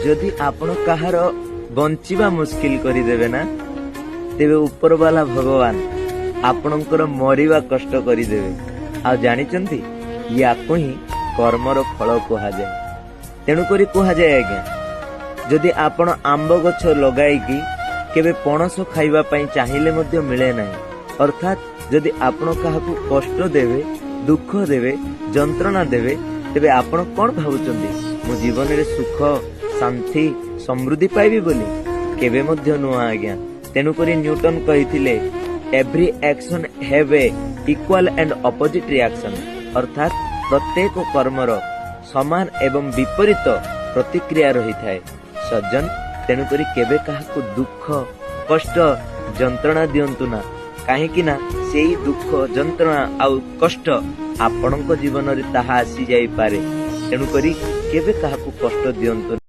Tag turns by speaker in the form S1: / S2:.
S1: जदि आपण कहार बंचिबा मुश्किल करिदेबे ना तेबे ऊपर वाला भगवान आपणकर मरिबा कष्ट करिदेबे। आ जानिचंती याको ही कर्मर फल कुहा जाए। तेणु करी कुहा जाए आज्ञा जदि आपण आंब गछ लगाईकी केबे पणस खाइबा पई चाहिले मध्य मिले नाही, अर्थात जदि आपण काहाकू कष्ट देबे, दुख देबे, जंत्रणा देबे तेबे आपण कोन भाबुचंदी मो जीवन रे सुख शांति समृद्धि पाइबी बोली? केबे मध्य नुआ आज्ञा। तेणु करी न्यूटन कहिथिले every action have a equal and opposite reaction, अर्थात प्रत्येक कर्मर समान एवं विपरीत प्रतिक्रिया रही थाए। सज्जन तेणु करी केबे काहाकू दुख कष्ट जंत्रणा दियंतु ना, काहेकि ना सेही दुख जंत्रणा आउ कष्ट आपणक जीवन रे ताहा आसी जाई पारे। तेणु करी केबे काहाकू कष्ट दियंतु।